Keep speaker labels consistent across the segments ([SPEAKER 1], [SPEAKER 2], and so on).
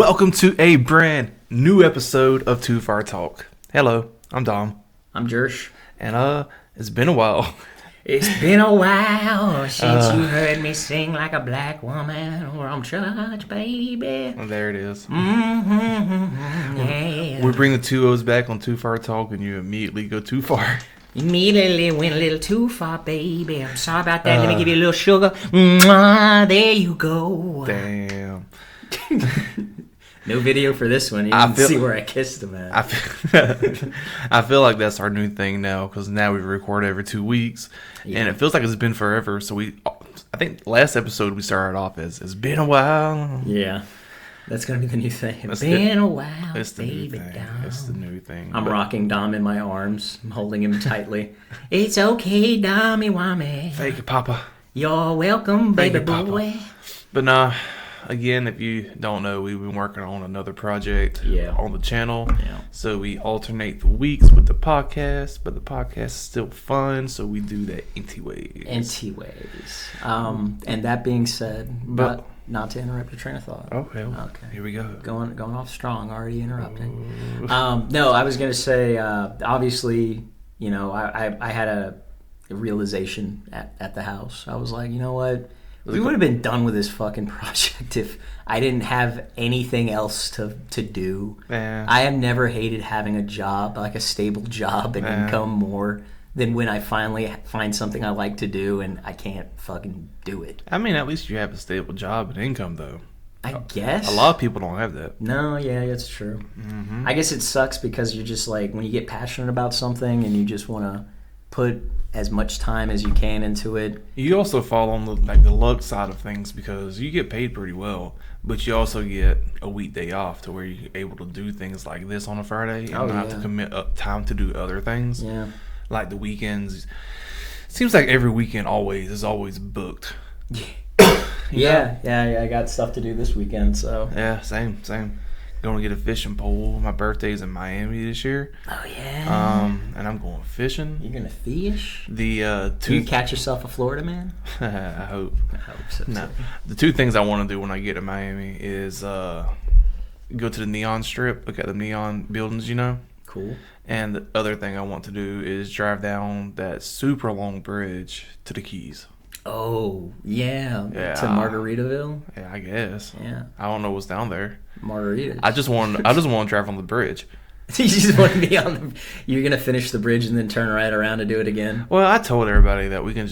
[SPEAKER 1] welcome to a brand new episode of Too Far Talk. Hello, I'm Dom.
[SPEAKER 2] I'm Jersh.
[SPEAKER 1] And it's been a while.
[SPEAKER 2] It's been a while since you heard me sing like a black woman or on church, baby.
[SPEAKER 1] Well, there it is.
[SPEAKER 2] Yeah.
[SPEAKER 1] We bring the two O's back on Too Far Talk and you immediately go too far.
[SPEAKER 2] Immediately went a little too far, baby. I'm sorry about that. Let me give you a little sugar. Mwah, there you go.
[SPEAKER 1] Damn.
[SPEAKER 2] No video for this one. You can see where I kissed him at.
[SPEAKER 1] I feel like that's our new thing now because now we record every 2 weeks. Yeah. And it feels like it's been forever. So I think last episode we started off as it's been a while.
[SPEAKER 2] Yeah. That's going to be the new thing. It's been a while,
[SPEAKER 1] it's the
[SPEAKER 2] baby.
[SPEAKER 1] New thing. It's the new thing.
[SPEAKER 2] I'm rocking Dom in my arms. I'm holding him tightly. It's okay, Dommy Wammy.
[SPEAKER 1] Thank you, Papa.
[SPEAKER 2] You're welcome, baby boy.
[SPEAKER 1] Papa. But nah, again, if you don't know, we've been working on another project on the channel. Yeah. So we alternate the weeks with the podcast, but the podcast is still fun, so we do that anyways. And
[SPEAKER 2] that being said, but not to interrupt your train of thought.
[SPEAKER 1] Okay. Here we go.
[SPEAKER 2] Going off strong, already interrupting. No, I was going to say, obviously, you know, I had a realization at the house. I was like, you know what? We would have been done with this fucking project if I didn't have anything else to do.
[SPEAKER 1] Yeah.
[SPEAKER 2] I have never hated having a job, like a stable job and income more than when I finally find something I like to do and I can't fucking do it.
[SPEAKER 1] I mean, at least you have a stable job and income, though.
[SPEAKER 2] I guess.
[SPEAKER 1] A lot of people don't have that.
[SPEAKER 2] No, yeah, it's true.
[SPEAKER 1] Mm-hmm.
[SPEAKER 2] I guess it sucks because you're just like, when you get passionate about something and you just want to put as much time as you can into it.
[SPEAKER 1] You also fall on the luck side of things because you get paid pretty well, but you also get a weekday off to where you're able to do things like this on a Friday and not have to commit time to do other things.
[SPEAKER 2] Yeah.
[SPEAKER 1] Like the weekends. It seems like every weekend is always booked.
[SPEAKER 2] Yeah, I got stuff to do this weekend, so.
[SPEAKER 1] Yeah, same. Going to get a fishing pole. My birthday's in Miami this year.
[SPEAKER 2] Oh yeah.
[SPEAKER 1] And I'm going fishing.
[SPEAKER 2] You're gonna fish?
[SPEAKER 1] Do
[SPEAKER 2] you catch yourself a Florida man?
[SPEAKER 1] I hope
[SPEAKER 2] so.
[SPEAKER 1] No. The two things I want to do when I get to Miami is go to the neon strip, look at the neon buildings, you know.
[SPEAKER 2] Cool.
[SPEAKER 1] And the other thing I want to do is drive down that super long bridge to the Keys.
[SPEAKER 2] Oh yeah. To Margaritaville.
[SPEAKER 1] Yeah, I guess.
[SPEAKER 2] Yeah.
[SPEAKER 1] I don't know what's down there.
[SPEAKER 2] Margaritas.
[SPEAKER 1] I just want to drive on the bridge.
[SPEAKER 2] You just want to be on the. You're gonna finish the bridge and then turn right around to do it again.
[SPEAKER 1] Well, I told everybody that we can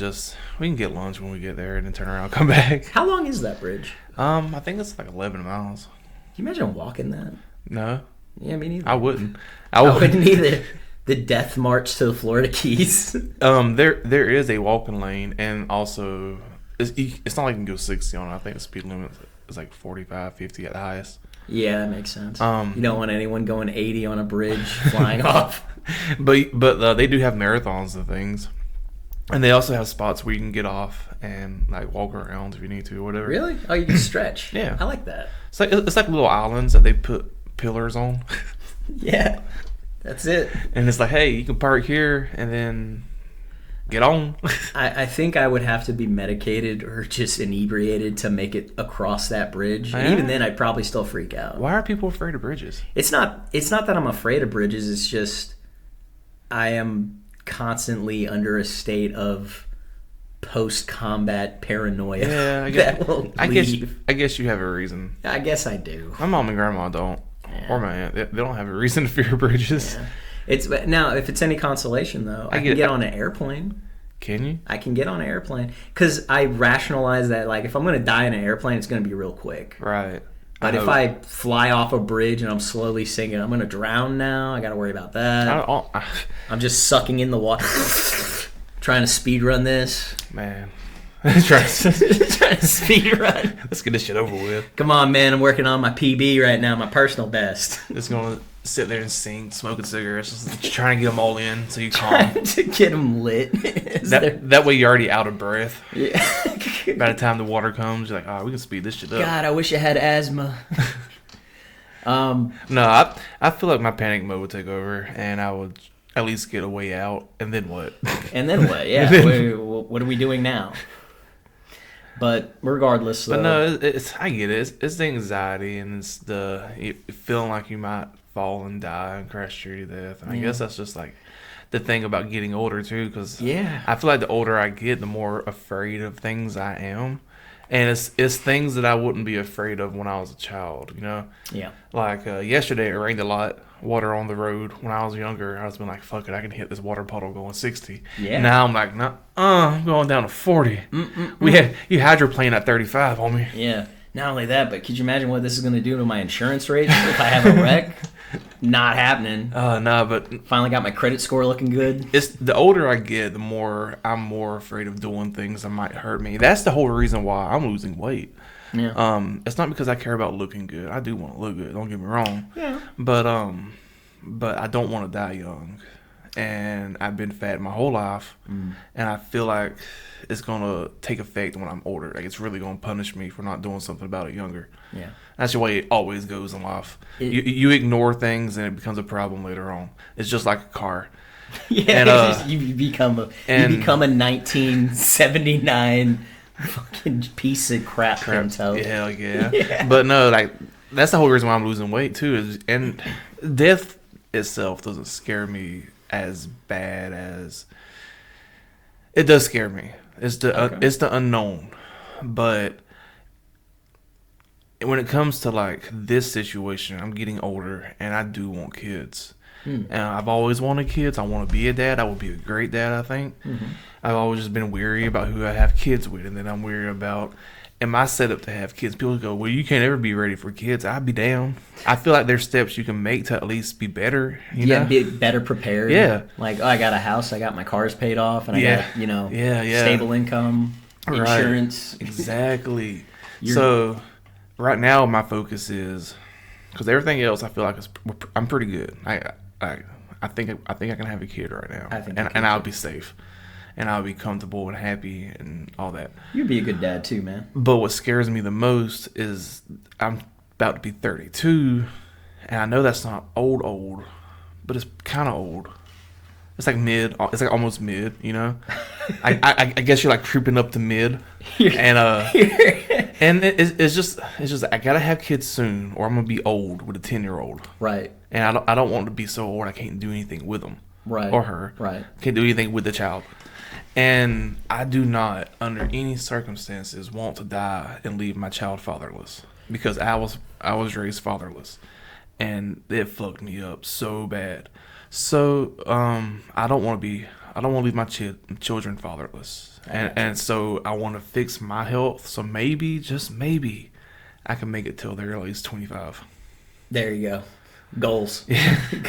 [SPEAKER 1] get lunch when we get there and then turn around and come back.
[SPEAKER 2] How long is that bridge?
[SPEAKER 1] I think it's like 11 miles.
[SPEAKER 2] Can you imagine walking that?
[SPEAKER 1] No.
[SPEAKER 2] Yeah, me neither.
[SPEAKER 1] I wouldn't.
[SPEAKER 2] I wouldn't either. The death march to the Florida Keys.
[SPEAKER 1] There is a walking lane, and also it's not like you can go 60 on it. I think the speed limit is like 45, 50 at the highest.
[SPEAKER 2] Yeah, that makes sense. You don't want anyone going 80 on a bridge flying off.
[SPEAKER 1] But they do have marathons and things, and they also have spots where you can get off and like walk around if you need to or whatever.
[SPEAKER 2] Really? Oh, you can stretch.
[SPEAKER 1] Yeah,
[SPEAKER 2] I like that.
[SPEAKER 1] It's like little islands that they put pillars on.
[SPEAKER 2] Yeah, that's it.
[SPEAKER 1] And it's like, hey, you can park here and then get on.
[SPEAKER 2] I think I would have to be medicated or just inebriated to make it across that bridge. And even then, I'd probably still freak out.
[SPEAKER 1] Why are people afraid of bridges?
[SPEAKER 2] It's not that I'm afraid of bridges. It's just I am constantly under a state of post-combat paranoia.
[SPEAKER 1] Yeah, I guess you have a reason.
[SPEAKER 2] I guess I do.
[SPEAKER 1] My mom and grandma don't. Yeah. Or my aunt. They don't have a reason to fear bridges.
[SPEAKER 2] Yeah. Now, if it's any consolation, though, I can get on an airplane.
[SPEAKER 1] Can you?
[SPEAKER 2] I can get on an airplane. Because I rationalize that, like, if I'm going to die in an airplane, it's going to be real quick.
[SPEAKER 1] Right.
[SPEAKER 2] But if I fly off a bridge and I'm slowly sinking, I'm going to drown now. I got to worry about that. I'm just sucking in the water. Trying to speed run this.
[SPEAKER 1] Man.
[SPEAKER 2] trying to speed run.
[SPEAKER 1] Let's get this shit over with.
[SPEAKER 2] Come on, man. I'm working on my PB right now, my personal best.
[SPEAKER 1] Just going to sit there and sing, smoking cigarettes, just trying to get them all in so you calm.
[SPEAKER 2] Trying to get them lit.
[SPEAKER 1] That way you're already out of breath.
[SPEAKER 2] Yeah.
[SPEAKER 1] By the time the water comes, you're like, we can speed this shit up.
[SPEAKER 2] God, I wish I had asthma.
[SPEAKER 1] No, I feel like my panic mode would take over, and I would at least get a way out, and then what?
[SPEAKER 2] And then what? Yeah. What are we doing now? But regardless,
[SPEAKER 1] but no, it's I get it. It's the anxiety and it's the feeling like you might fall and die and crash to death. And I guess that's just like the thing about getting older too, because I feel like the older I get, the more afraid of things I am. And it's things that I wouldn't be afraid of when I was a child, you know?
[SPEAKER 2] Yeah.
[SPEAKER 1] Like yesterday, it rained a lot, water on the road. When I was younger, I was been like, fuck it, I can hit this water puddle going 60. Yeah. Now I'm like, nah, I'm going down to 40. You hydroplane at 35, homie.
[SPEAKER 2] Yeah. Not only that, but could you imagine what this is going to do to my insurance rates if I have a wreck? Not happening.
[SPEAKER 1] No, but
[SPEAKER 2] finally got my credit score looking good.
[SPEAKER 1] It's the older I get, the more I'm more afraid of doing things that might hurt me. That's the whole reason why I'm losing weight. Yeah. It's not because I care about looking good. I do want to look good. Don't get me wrong. Yeah. But I don't want to die young, and I've been fat my whole life, and I feel like it's gonna take effect when I'm older. Like it's really gonna punish me for not doing something about it younger. Yeah. That's the way it always goes in life. You ignore things and it becomes a problem later on. It's just like a car.
[SPEAKER 2] Yeah, and, you become a 1979 fucking piece of crap.
[SPEAKER 1] Hell yeah. But no, like that's the whole reason why I'm losing weight too. And death itself doesn't scare me as bad as it does scare me. It's the unknown, but when it comes to like this situation, I'm getting older and I do want kids. And I've always wanted kids. I want to be a dad. I would be a great dad, I think. I've always just been weary about who I have kids with, and then I'm weary about am I set up to have kids. People go, well, you can't ever be ready for kids. I'd be down. I feel like there's steps you can make to at least be better. You know?
[SPEAKER 2] Be better prepared.
[SPEAKER 1] Yeah.
[SPEAKER 2] Like, I got a house, I got my cars paid off, and I got, stable income, insurance.
[SPEAKER 1] Right. Exactly. So right now my focus is, because everything else I feel like I'm pretty good. I think I can have a kid right now, and I'll be safe, and I'll be comfortable and happy and all that.
[SPEAKER 2] You'd be a good dad too, man.
[SPEAKER 1] But what scares me the most is I'm about to be 32, and I know that's not old, but it's kind of old. It's like mid. It's like almost mid, you know. I guess you're like creeping up to mid, and it's just I gotta have kids soon, or I'm gonna be old with a 10-year-old.
[SPEAKER 2] Right.
[SPEAKER 1] And I don't want to be so old I can't do anything with them. Right. Or her. Right. Can't do anything with the child. And I do not, under any circumstances, want to die and leave my child fatherless, because I was raised fatherless, and it fucked me up so bad. So I don't want to leave my children fatherless, and so I want to fix my health. So maybe, just maybe, I can make it till they're at least 25.
[SPEAKER 2] There you go. Goals.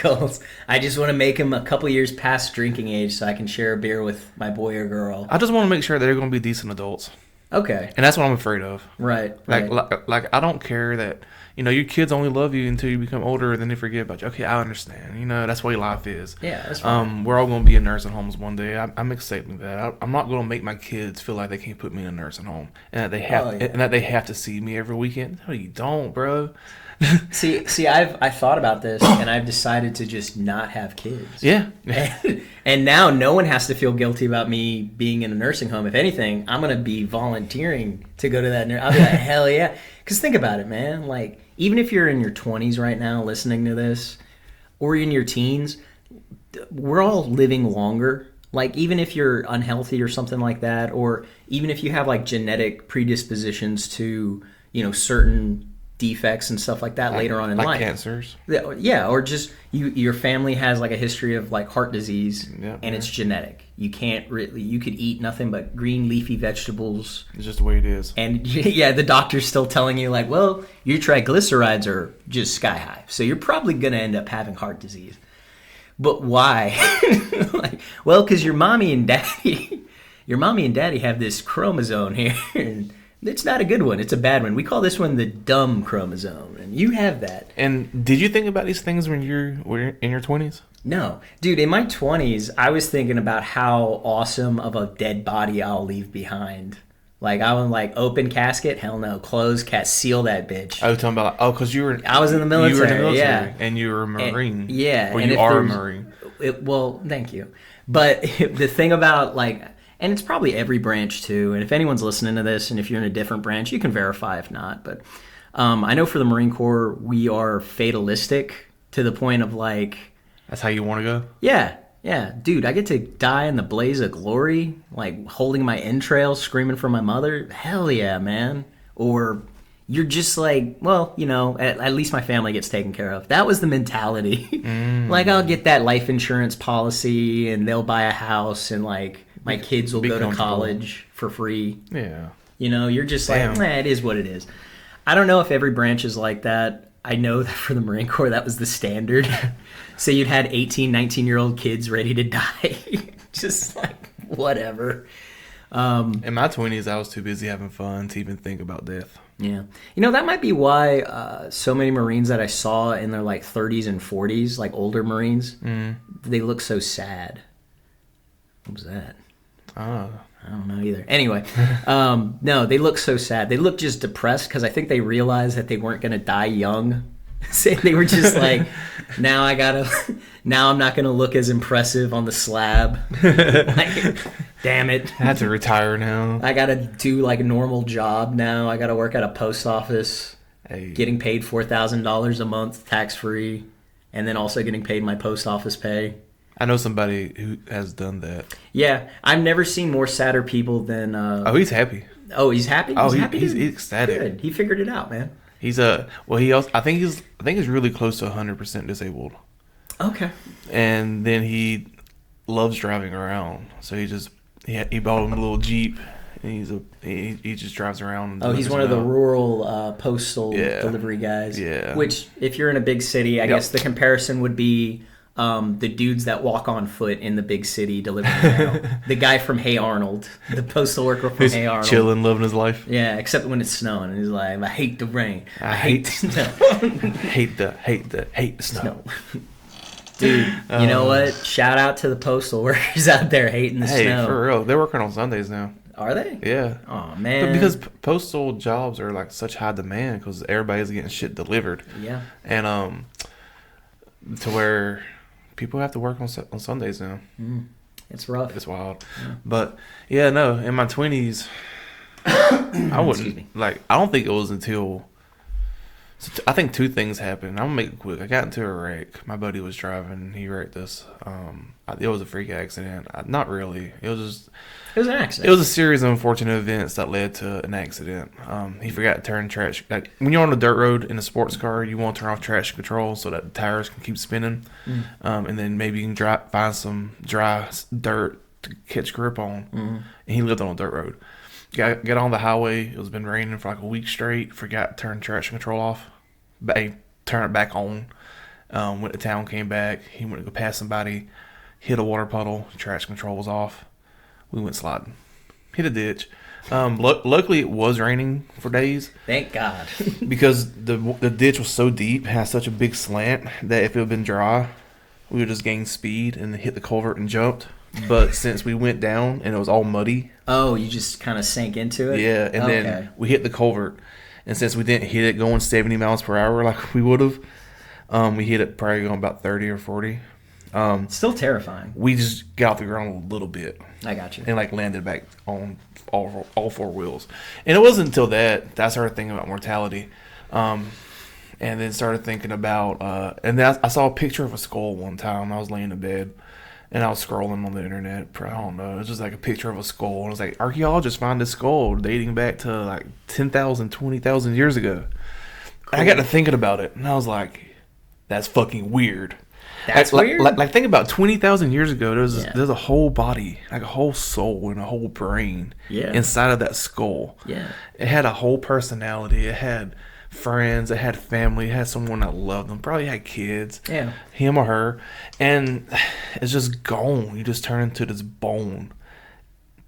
[SPEAKER 2] Goals. I just want to make them a couple years past drinking age so I can share a beer with my boy or girl.
[SPEAKER 1] I just want to make sure they're going to be decent adults.
[SPEAKER 2] Okay.
[SPEAKER 1] And that's what I'm afraid of.
[SPEAKER 2] Right.
[SPEAKER 1] Like I don't care that, your kids only love you until you become older, and then they forget about you. Okay, I understand. That's the way life is.
[SPEAKER 2] Yeah, that's right.
[SPEAKER 1] We're all going to be in nursing homes one day. I'm accepting that. I'm not going to make my kids feel like they can't put me in a nursing home, and that they have to see me every weekend. No, you don't, bro.
[SPEAKER 2] See, I've thought about this, and I've decided to just not have kids.
[SPEAKER 1] Yeah.
[SPEAKER 2] And now no one has to feel guilty about me being in a nursing home. If anything, I'm gonna be volunteering to go to that. I'll be like, hell yeah. Because think about it, man. Like, even if you're in your 20s right now listening to this, or in your teens, we're all living longer. Like, even if you're unhealthy or something like that, or even if you have like genetic predispositions to, certain defects and stuff like that later on in life,
[SPEAKER 1] cancers,
[SPEAKER 2] or just your family has like a history of like heart disease, it's genetic. You can't really, you could eat nothing but green leafy vegetables.
[SPEAKER 1] It's just the way it is.
[SPEAKER 2] And the doctor's still telling you like, well, your triglycerides are just sky high, so you're probably gonna end up having heart disease. But why? Well, because your mommy and daddy have this chromosome here. And it's not a good one. It's a bad one. We call this one the dumb chromosome, and you have that.
[SPEAKER 1] And did you think about these things when you were in your 20s?
[SPEAKER 2] No. Dude, in my 20s, I was thinking about how awesome of a dead body I'll leave behind. Like, I was like, open casket? Hell no. Closed casket. Seal that bitch.
[SPEAKER 1] I was talking about, because you were...
[SPEAKER 2] I was in the military,
[SPEAKER 1] You were in the military, and you were a Marine.
[SPEAKER 2] Or
[SPEAKER 1] you are a Marine.
[SPEAKER 2] Well, thank you. But the thing about, like... and it's probably every branch too. And if anyone's listening to this, and if you're in a different branch, you can verify if not. But I know for the Marine Corps, we are fatalistic to the point of like...
[SPEAKER 1] That's how you want to go?
[SPEAKER 2] Yeah. Dude, I get to die in the blaze of glory, like holding my entrails, screaming for my mother. Hell yeah, man. Or you're just like, well, you know, at least my family gets taken care of. That was the mentality. Like, I'll get that life insurance policy, and they'll buy a house, and like my kids will go to college for free.
[SPEAKER 1] Yeah.
[SPEAKER 2] You know, you're just like, it is what it is. I don't know if every branch is like that. I know that for the Marine Corps, that was the standard. So you'd had 18, 19-year-old kids ready to die. Just like, whatever.
[SPEAKER 1] In my 20s, I was too busy having fun to even think about death.
[SPEAKER 2] Yeah. You know, that might be why so many Marines that I saw in their like 30s and 40s, like older Marines, they look so sad. What was that? I don't know either. Anyway, no, they look so sad. They look just depressed because I think they realized that they weren't going to die young. So they were just like, now I'm not going to look as impressive on the slab. Like, damn it.
[SPEAKER 1] I have to retire now.
[SPEAKER 2] I got to do like a normal job now. I got to work at a post office, getting paid $4,000 a month tax-free, and then also getting paid my post office pay.
[SPEAKER 1] I know somebody who has done that.
[SPEAKER 2] Yeah, I've never seen more sadder people than...
[SPEAKER 1] he's happy.
[SPEAKER 2] Oh, he's happy?
[SPEAKER 1] He's ecstatic.
[SPEAKER 2] Good. He figured it out, man.
[SPEAKER 1] He's I think he's really close to 100% disabled.
[SPEAKER 2] Okay.
[SPEAKER 1] And then he loves driving around. So he bought him a little Jeep, and he just drives around. And
[SPEAKER 2] he's one of the rural postal delivery guys.
[SPEAKER 1] Yeah.
[SPEAKER 2] Which, if you're in a big city, I guess the comparison would be the dudes that walk on foot in the big city delivering mail. The guy from Hey Arnold, the postal worker from Hey Arnold.
[SPEAKER 1] Chilling, living his life.
[SPEAKER 2] Yeah, except when it's snowing. And he's like, I hate the rain. I hate the snow.
[SPEAKER 1] hate the snow.
[SPEAKER 2] Dude, you know what? Shout out to the postal workers out there hating the snow.
[SPEAKER 1] Hey, for real. They're working on Sundays now.
[SPEAKER 2] Are they?
[SPEAKER 1] Yeah.
[SPEAKER 2] Oh, man.
[SPEAKER 1] But because postal jobs are like such high demand because everybody's getting shit delivered.
[SPEAKER 2] Yeah.
[SPEAKER 1] And to where people have to work on Sundays now.
[SPEAKER 2] It's rough.
[SPEAKER 1] It's wild. Yeah. But yeah, no, in my 20s, I wouldn't I don't think it was until I think two things happened. I'm gonna make it quick. I got into a wreck. My buddy was driving. He wrecked us. It was a freak accident. Not really. It was
[SPEAKER 2] an accident.
[SPEAKER 1] It was a series of unfortunate events that led to an accident. He forgot to turn traction. Like when you're on a dirt road in a sports car, you want to turn off traction control so that the tires can keep spinning, and then maybe you can find some dry dirt to catch grip on. And he lived on a dirt road. Got on the highway. It was been raining for like a week straight. Forgot to turn traction control off. Turn it back on. Went to town, came back. He went to go past somebody, hit a water puddle. Traction control was off. We went sliding. Hit a ditch. Luckily, it was raining for days.
[SPEAKER 2] Thank God.
[SPEAKER 1] Because the ditch was so deep, had such a big slant, that if it had been dry, we would just gain speed and hit the culvert and jumped. But since we went down and it was all muddy.
[SPEAKER 2] Oh, you just kind of sank into it?
[SPEAKER 1] Yeah, and then we hit the culvert. And since we didn't hit it going 70 miles per hour like we would have, we hit it probably going about 30 or 40.
[SPEAKER 2] Still terrifying.
[SPEAKER 1] We just got off the ground a little bit.
[SPEAKER 2] I got you.
[SPEAKER 1] And landed back on all four wheels. And it wasn't until that I started thinking about mortality. And then started thinking about, and then I saw a picture of a skull one time. I was laying in bed. And I was scrolling on the internet. I don't know. It was just like a picture of a skull. And it was like, archaeologists find this skull dating back to like 10,000, 20,000 years ago. Cool. I got to thinking about it. And I was like, that's fucking weird.
[SPEAKER 2] That's weird?
[SPEAKER 1] Like think about 20,000 years ago. There's a whole body, like a whole soul and a whole brain inside of that skull.
[SPEAKER 2] Yeah.
[SPEAKER 1] It had a whole personality. It had friends, it had family, it had someone that loved them, probably had kids, him or her, and it's just gone. You just turn into this bone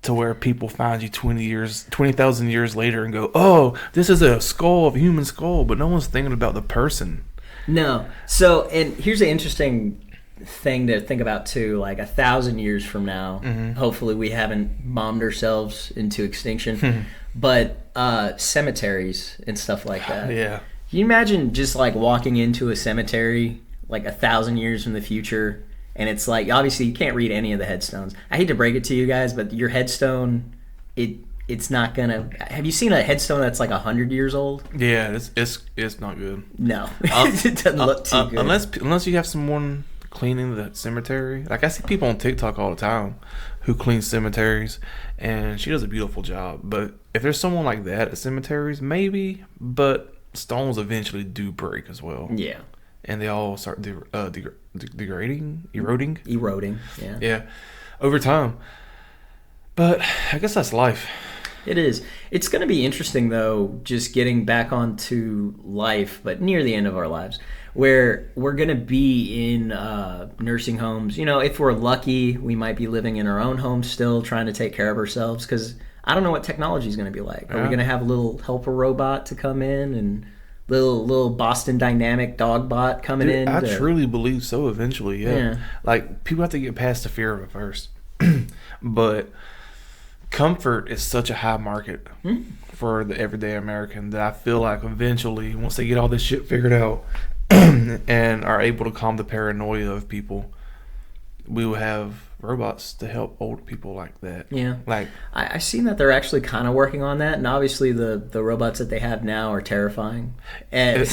[SPEAKER 1] to where people find you 20,000 years later and go, oh, this is a skull, of a human skull, but no one's thinking about the person.
[SPEAKER 2] No. So, and here's an interesting thing to think about too, like 1,000 years from now, hopefully we haven't bombed ourselves into extinction, but cemeteries and stuff like that.
[SPEAKER 1] Yeah.
[SPEAKER 2] Can you imagine just like walking into a cemetery like 1,000 years in the future And it's like, obviously, you can't read any of the headstones. I hate to break it to you guys, but your headstone, it's not gonna. Have you seen a headstone that's like 100 years old?
[SPEAKER 1] Yeah, it's not good.
[SPEAKER 2] No, it doesn't look too good.
[SPEAKER 1] Unless you have someone cleaning the cemetery. Like, I see people on TikTok all the time who clean cemeteries, and she does a beautiful job. But if there's someone like that at cemeteries, maybe. But stones eventually do break as well.
[SPEAKER 2] Yeah.
[SPEAKER 1] And they all start degrading, eroding.
[SPEAKER 2] Yeah.
[SPEAKER 1] Yeah, over time. But I guess that's life.
[SPEAKER 2] It is. It's going to be interesting, though, just getting back onto life, but near the end of our lives, where we're going to be in nursing homes. You know, if we're lucky, we might be living in our own home still, trying to take care of ourselves, because I don't know what technology is going to be like. Are we going to have a little helper robot to come in and little Boston Dynamic dog bot coming in?
[SPEAKER 1] I truly believe so eventually, yeah. Like, people have to get past the fear of it first. But comfort is such a high market for the everyday American that I feel like eventually, once they get all this shit figured out and are able to calm the paranoia of people, we will have robots to help old people like that.
[SPEAKER 2] Yeah.
[SPEAKER 1] Like,
[SPEAKER 2] I've seen that they're actually kind of working on that, and obviously the robots that they have now are terrifying. And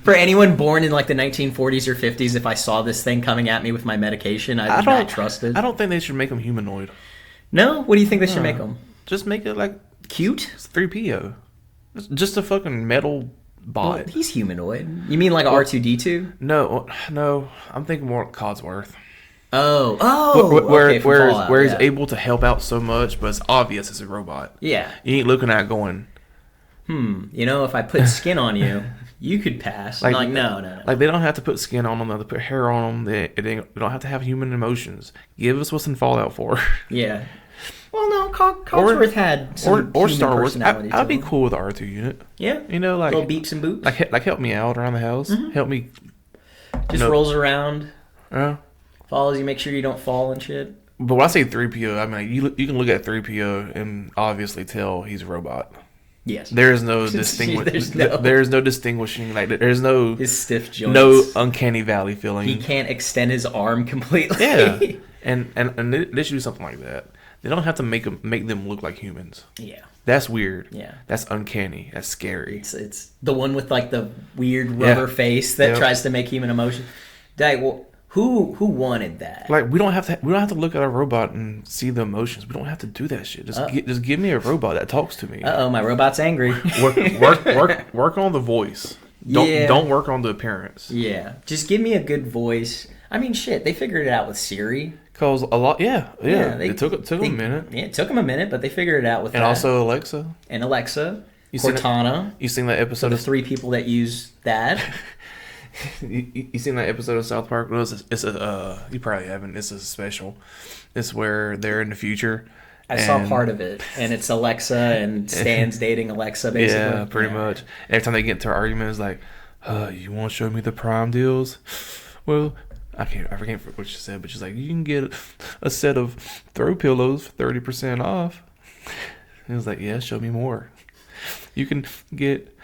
[SPEAKER 2] for anyone born in like the 1940s or 50s, if I saw this thing coming at me with my medication, I would not trust it.
[SPEAKER 1] I don't think they should make them humanoid.
[SPEAKER 2] No? What do you think they should make them?
[SPEAKER 1] Just make it like
[SPEAKER 2] cute?
[SPEAKER 1] 3PO. Just a fucking metal bot.
[SPEAKER 2] Well, he's humanoid. You mean like R2-D2?
[SPEAKER 1] No. I'm thinking more like Codsworth.
[SPEAKER 2] Where
[SPEAKER 1] he's able to help out so much, but it's obvious it's a robot.
[SPEAKER 2] Yeah.
[SPEAKER 1] You ain't looking at it going,
[SPEAKER 2] you know, if I put skin on you, you could pass. Like no.
[SPEAKER 1] Like, they don't have to put skin on them, they put hair on them. They don't have to have human emotions. Give us what's in Fallout 4.
[SPEAKER 2] Yeah. Well, no, Codsworth had some
[SPEAKER 1] or
[SPEAKER 2] human
[SPEAKER 1] Star Wars.
[SPEAKER 2] personality.
[SPEAKER 1] I'd be cool with the R2 unit.
[SPEAKER 2] Yeah.
[SPEAKER 1] You know, like
[SPEAKER 2] little beeps and boops.
[SPEAKER 1] Like help me out around the house. Help me.
[SPEAKER 2] Just rolls around.
[SPEAKER 1] Yeah.
[SPEAKER 2] Follows you, make sure you don't fall and shit.
[SPEAKER 1] But when I say 3PO, I mean, you can look at 3PO and obviously tell he's a robot.
[SPEAKER 2] Yes.
[SPEAKER 1] There is no there's no distinguishing. Like, there's no
[SPEAKER 2] his stiff joints.
[SPEAKER 1] No uncanny valley feeling.
[SPEAKER 2] He can't extend his arm completely.
[SPEAKER 1] Yeah. And they should do something like that. They don't have to make them look like humans.
[SPEAKER 2] Yeah.
[SPEAKER 1] That's weird.
[SPEAKER 2] Yeah.
[SPEAKER 1] That's uncanny. That's scary.
[SPEAKER 2] It's the one with like the weird rubber face that tries to make human emotion. Well, who wanted that?
[SPEAKER 1] Like, we don't have to look at a robot and see the emotions. We don't have to do that shit. Just give me a robot that talks to me.
[SPEAKER 2] My robot's angry.
[SPEAKER 1] work on the voice. Don't work on the appearance.
[SPEAKER 2] Yeah. Just give me a good voice. I mean, shit, they figured it out with Siri.
[SPEAKER 1] Cause a lot, it took them a minute.
[SPEAKER 2] Yeah, it took them a minute, but they figured it out with that.
[SPEAKER 1] And also Alexa.
[SPEAKER 2] Cortana.
[SPEAKER 1] You seen that episode
[SPEAKER 2] of the 3 people that use that?
[SPEAKER 1] You seen that episode of South Park? You probably haven't. It's a special. It's where they're in the future.
[SPEAKER 2] I saw part of it, and it's Alexa and Stan's dating Alexa, basically.
[SPEAKER 1] Yeah, pretty much. Every time they get into an argument, it's like, you want to show me the Prime deals? Well, I forget what she said, but she's like, you can get a set of throw pillows for 30% off. He was like, yeah, show me more. You can get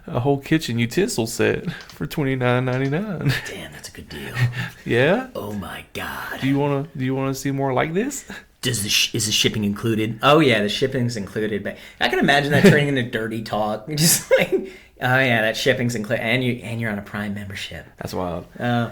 [SPEAKER 1] a whole kitchen utensil set for $29.99.
[SPEAKER 2] Damn, that's a good deal.
[SPEAKER 1] Yeah.
[SPEAKER 2] Oh my god.
[SPEAKER 1] Do you wanna see more like this?
[SPEAKER 2] Is the shipping included? Oh yeah, the shipping's included. But I can imagine that turning into dirty talk. Just like, oh yeah, that shipping's included, and you're on a Prime membership.
[SPEAKER 1] That's wild.
[SPEAKER 2] No.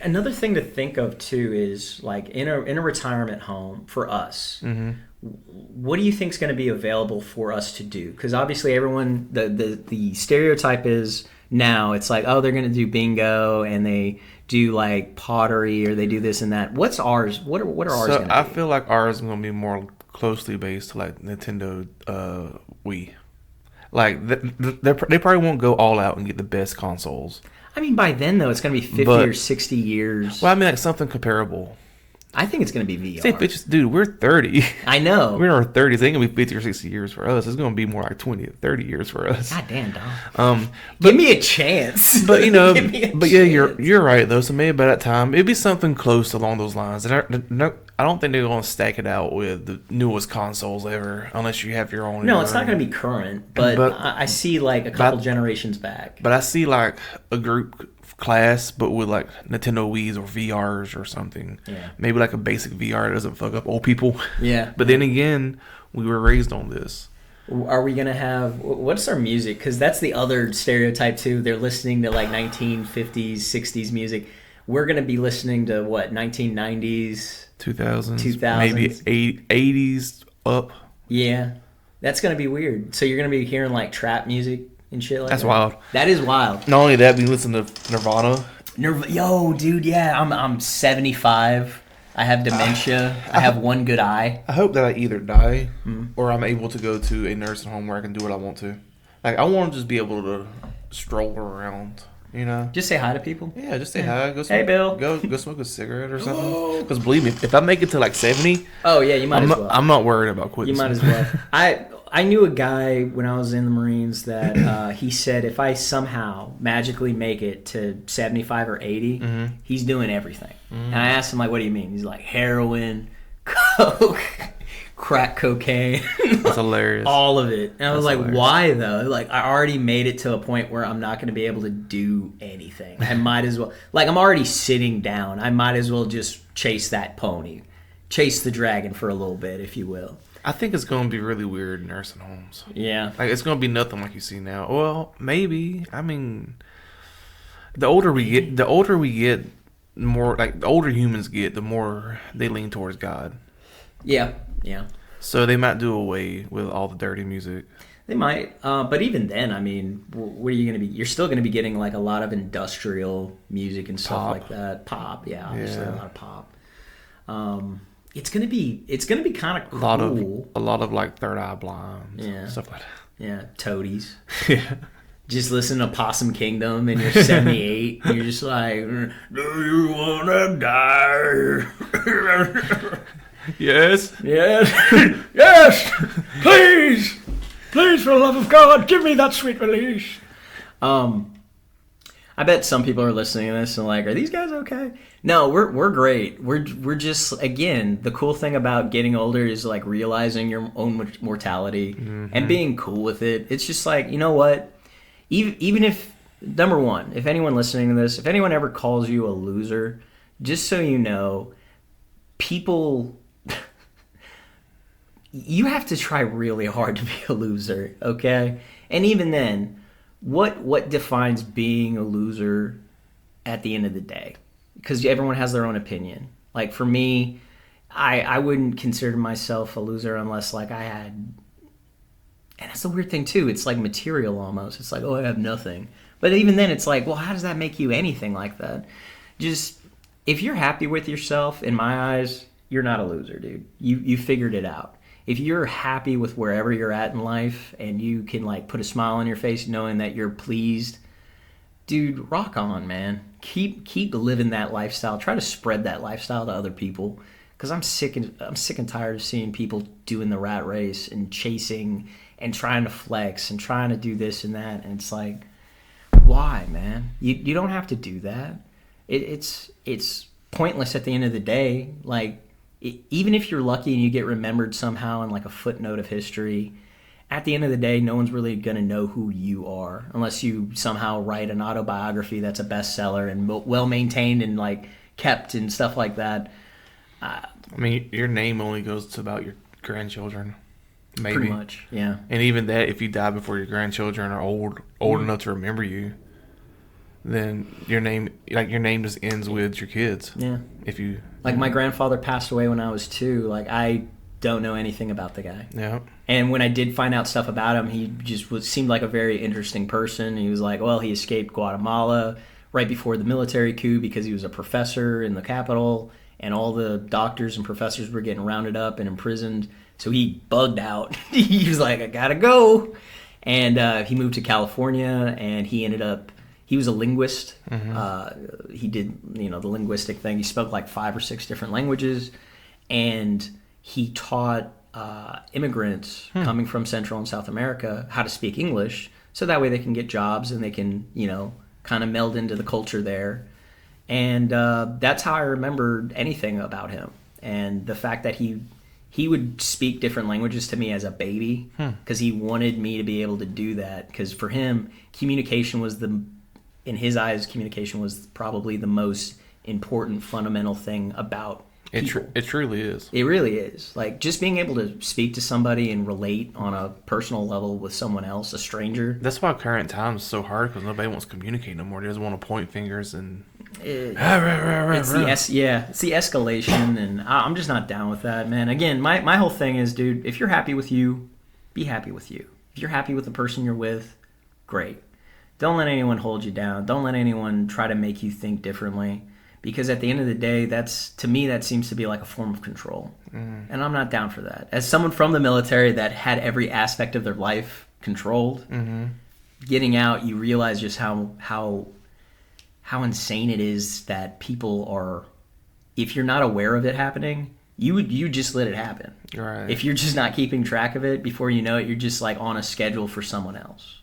[SPEAKER 2] Another thing to think of too is like in a retirement home for us. Mm-hmm. What do you think is going to be available for us to do? Because obviously everyone, the stereotype is now it's like, oh, they're going to do bingo and they do like pottery or they do this and that. What's ours? What are ours going to be?
[SPEAKER 1] I feel like ours is going to be more closely based to like Nintendo Wii. Like they probably won't go all out and get the best consoles.
[SPEAKER 2] I mean, by then though, it's going to be 50 or 60 years.
[SPEAKER 1] Well, I mean, like something comparable.
[SPEAKER 2] I think it's going to be VR.
[SPEAKER 1] Say, bitches, dude, we're 30.
[SPEAKER 2] I know.
[SPEAKER 1] We're in our 30s. It ain't going to be 50 or 60 years for us. It's going to be more like 20 or 30 years for us.
[SPEAKER 2] God damn, dog. Give me a chance.
[SPEAKER 1] But, you know, yeah, you're right, though. So maybe by that time, it'd be something close along those lines. And I don't think they're going to stack it out with the newest consoles ever, unless you have your own.
[SPEAKER 2] No, it's not going to be current, but I see like a couple generations back.
[SPEAKER 1] But I see like a group class, but with like Nintendo Wii's or VRs or something.
[SPEAKER 2] Yeah.
[SPEAKER 1] Maybe like a basic VR that doesn't fuck up old people.
[SPEAKER 2] Yeah.
[SPEAKER 1] But then again, we were raised on this.
[SPEAKER 2] Are we going to have... What's our music? Because that's the other stereotype, too. They're listening to like 1950s, 60s music. We're going to be listening to what, 1990s...
[SPEAKER 1] 2000s, maybe 80s up.
[SPEAKER 2] Yeah, that's gonna be weird. So you're gonna be hearing like trap music and shit like that.
[SPEAKER 1] That's wild.
[SPEAKER 2] That is wild.
[SPEAKER 1] Not only that, we listen to Nirvana.
[SPEAKER 2] Yo, dude, yeah, I'm 75. I have dementia. I have one good eye.
[SPEAKER 1] I hope that I either die or I'm able to go to a nursing home where I can do what I want to. Like I want to just be able to stroll around. You know,
[SPEAKER 2] just say hi to people.
[SPEAKER 1] Yeah, just say hi. Go smoke,
[SPEAKER 2] hey, Bill.
[SPEAKER 1] Go smoke a cigarette or something. Because believe me, if I make it to like 70,
[SPEAKER 2] oh yeah, you might as well.
[SPEAKER 1] I'm not worried about quitting.
[SPEAKER 2] You might as well. I knew a guy when I was in the Marines that he said if I somehow magically make it to 75 or 80, he's doing everything. And I asked him like, "What do you mean?" He's like, "Heroin, coke." Crack cocaine.
[SPEAKER 1] That's hilarious.
[SPEAKER 2] All of it. And I was like, hilarious. Why though? Like I already made it to a point where I'm not going to be able to do anything. I might as well, like I'm already sitting down. I might as well just chase that pony. Chase the dragon for a little bit, if you will.
[SPEAKER 1] I think it's going to be really weird in nursing homes.
[SPEAKER 2] Yeah.
[SPEAKER 1] Like it's going to be nothing like you see now. Well, maybe. I mean, the older we get, the more like the older humans get, the more they lean towards God.
[SPEAKER 2] Yeah. Yeah.
[SPEAKER 1] So they might do away with all the dirty music.
[SPEAKER 2] They might. But even then, I mean, what are you going to be? You're still going to be getting like a lot of industrial music and stuff like that. Pop. Yeah. Obviously a lot of pop. It's going to be kind of cool.
[SPEAKER 1] A lot of like Third Eye Blind.
[SPEAKER 2] Yeah.
[SPEAKER 1] Stuff like that.
[SPEAKER 2] Yeah. Toadies.
[SPEAKER 1] Yeah.
[SPEAKER 2] Just listen to Possum Kingdom and you're 78 and you're just like, do you want to die?
[SPEAKER 1] Yes.
[SPEAKER 2] Yes. Yes. Please. Please, for the love of God, give me that sweet release. I bet some people are listening to this and like, are these guys okay? No, we're great. We're just, again, the cool thing about getting older is like realizing your own mortality and being cool with it. It's just like, you know what? Even if, number one, if anyone listening to this, if anyone ever calls you a loser, just so you know, people... You have to try really hard to be a loser, okay? And even then, what defines being a loser at the end of the day? Because everyone has their own opinion. Like for me, I wouldn't consider myself a loser unless like I had... And that's the weird thing too. It's like material almost. It's like, oh, I have nothing. But even then, it's like, well, how does that make you anything like that? Just, if you're happy with yourself, in my eyes, you're not a loser, dude. You figured it out. If you're happy with wherever you're at in life and you can like put a smile on your face knowing that you're pleased, dude, rock on, man. Keep living that lifestyle. Try to spread that lifestyle to other people, because I'm sick and tired of seeing people doing the rat race and chasing and trying to flex and trying to do this and that, and it's like, why, man? You don't have to do that. It's pointless at the end of the day. Like, even if you're lucky and you get remembered somehow in like a footnote of history, at the end of the day, no one's really going to know who you are unless you somehow write an autobiography that's a bestseller and well maintained and like kept and stuff like that.
[SPEAKER 1] I mean, your name only goes to about your grandchildren, maybe.
[SPEAKER 2] Pretty much, yeah.
[SPEAKER 1] And even that, if you die before your grandchildren are old enough to remember you, then your name just ends with your kids. Yeah. If you
[SPEAKER 2] like, my grandfather passed away when I was 2. Like, I don't know anything about the guy.
[SPEAKER 1] Yeah.
[SPEAKER 2] And when I did find out stuff about him, he just seemed like a very interesting person. He was like, well, he escaped Guatemala right before the military coup because he was a professor in the capital, and all the doctors and professors were getting rounded up and imprisoned. So he bugged out. He was like, I gotta go. And he moved to California, and he was a linguist. Mm-hmm. He did, the linguistic thing. He spoke like 5 or 6 different languages, and he taught immigrants coming from Central and South America how to speak English, so that way they can get jobs and they can, kind of meld into the culture there. And that's how I remembered anything about him. And the fact that he would speak different languages to me as a baby because he wanted me to be able to do that. Because for him, communication was in his eyes, communication was probably the most important fundamental thing about people.
[SPEAKER 1] It truly is.
[SPEAKER 2] It really is. Like, just being able to speak to somebody and relate on a personal level with someone else, a stranger.
[SPEAKER 1] That's why current times is so hard, because nobody wants to communicate no more. They just want to point fingers and...
[SPEAKER 2] It's the escalation, and I'm just not down with that, man. Again, my whole thing is, dude, if you're happy with you, be happy with you. If you're happy with the person you're with, great. Don't let anyone hold you down. Don't let anyone try to make you think differently, because at the end of the day, to me that seems to be like a form of control, and I'm not down for that. As someone from the military that had every aspect of their life controlled, getting out, you realize just how insane it is that people are, if you're not aware of it happening, you just let it happen.
[SPEAKER 1] Right.
[SPEAKER 2] If you're just not keeping track of it, before you know it, you're just like on a schedule for someone else,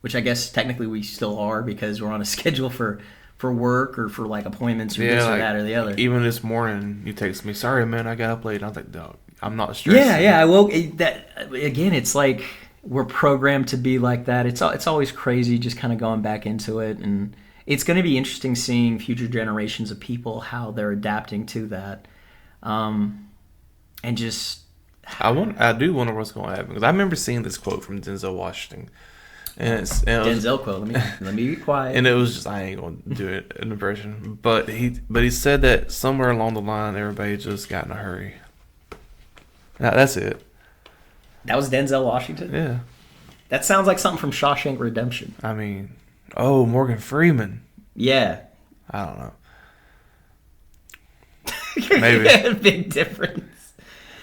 [SPEAKER 2] which I guess technically we still are, because we're on a schedule for work or for like appointments or this or that or the other.
[SPEAKER 1] Even this morning, you text me, "Sorry, man, I got up late." I was like, "Dog, I'm not stressed."
[SPEAKER 2] Yeah. I woke that again. It's like we're programmed to be like that. It's always crazy, just kind of going back into it. And it's going to be interesting seeing future generations of people, how they're adapting to that. And just...
[SPEAKER 1] I do wonder what's going to happen, because I remember seeing this quote from Denzel Washington. And
[SPEAKER 2] Denzel quote. Let me be quiet.
[SPEAKER 1] And it was just, I ain't going to do it an impression. But he said that somewhere along the line, everybody just got in a hurry. Now, that's it.
[SPEAKER 2] That was Denzel Washington?
[SPEAKER 1] Yeah.
[SPEAKER 2] That sounds like something from Shawshank Redemption.
[SPEAKER 1] I mean... Oh, Morgan Freeman.
[SPEAKER 2] Yeah.
[SPEAKER 1] I don't know. Maybe.
[SPEAKER 2] Yeah, big difference.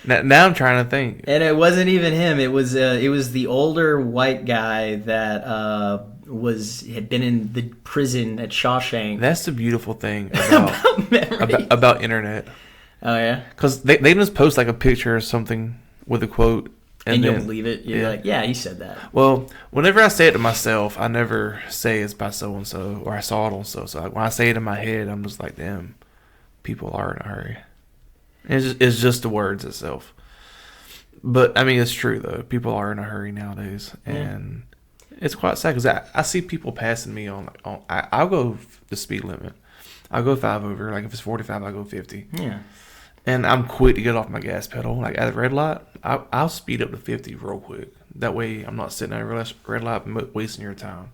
[SPEAKER 1] Now I'm trying to think.
[SPEAKER 2] And it wasn't even him. It was the older white guy that had been in the prison at Shawshank.
[SPEAKER 1] That's the beautiful thing about internet.
[SPEAKER 2] Oh yeah.
[SPEAKER 1] Because they just post like a picture or something with a quote.
[SPEAKER 2] And you'll believe it. You're like, yeah, he said that.
[SPEAKER 1] Well, whenever I say it to myself, I never say it's by so-and-so, or I saw it on so-and-so. Like, when I say it in my head, I'm just like, damn, people are in a hurry. It's just the words itself. But, I mean, it's true, though. People are in a hurry nowadays. And it's quite sad, because I see people passing me I'll go the speed limit. I'll go 5 over. Like, if it's 45, I'll go 50.
[SPEAKER 2] Yeah.
[SPEAKER 1] And I'm quick to get off my gas pedal. Like, at a red light, I'll speed up to 50 real quick. That way, I'm not sitting at a red light and wasting your time.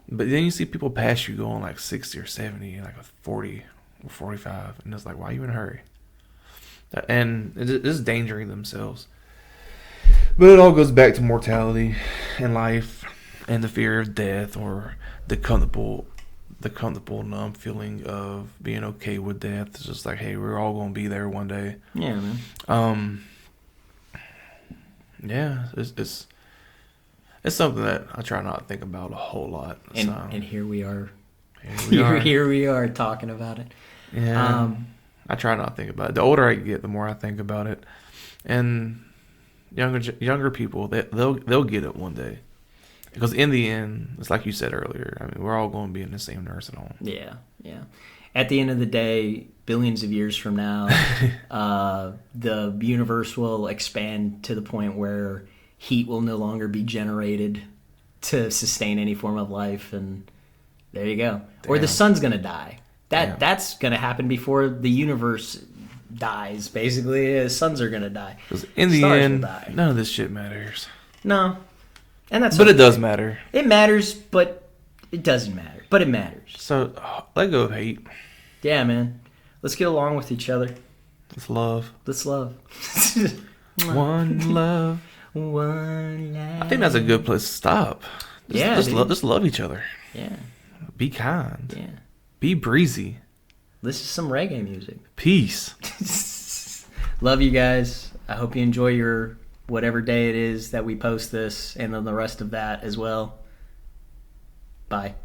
[SPEAKER 1] But then you see people pass you going like 60 or 70, like a 40 or 45. And it's like, why are you in a hurry? And it's just endangering themselves. But it all goes back to mortality and life and the fear of death, or the comfortable numb feeling of being okay with death. It's just like, hey, we're all going to be there one day.
[SPEAKER 2] Yeah, man.
[SPEAKER 1] Yeah, it's something that I try not to think about a whole lot.
[SPEAKER 2] And here we are. Here we are talking about it.
[SPEAKER 1] Yeah. I try not to think about it. The older I get, the more I think about it. And younger people, they'll get it one day. Because in the end, it's like you said earlier, I mean, we're all going to be in the same nursing home.
[SPEAKER 2] Yeah. At the end of the day, billions of years from now, the universe will expand to the point where heat will no longer be generated to sustain any form of life, and there you go. Damn. Or the sun's going to die. That's going to happen before the universe dies, basically. The suns are going to die.
[SPEAKER 1] Because in the end, none of this shit matters.
[SPEAKER 2] No. And that's
[SPEAKER 1] but it does matter.
[SPEAKER 2] It matters, but it doesn't matter. But it matters.
[SPEAKER 1] So let go of hate.
[SPEAKER 2] Yeah, man. Let's get along with each other.
[SPEAKER 1] Let's love.
[SPEAKER 2] One
[SPEAKER 1] love.
[SPEAKER 2] One life.
[SPEAKER 1] I think that's a good place to stop. Just love each other.
[SPEAKER 2] Yeah.
[SPEAKER 1] Be kind.
[SPEAKER 2] Yeah.
[SPEAKER 1] Be breezy.
[SPEAKER 2] Listen to some reggae music.
[SPEAKER 1] Peace.
[SPEAKER 2] Love you guys. I hope you enjoy your whatever day it is that we post this, and then the rest of that as well. Bye.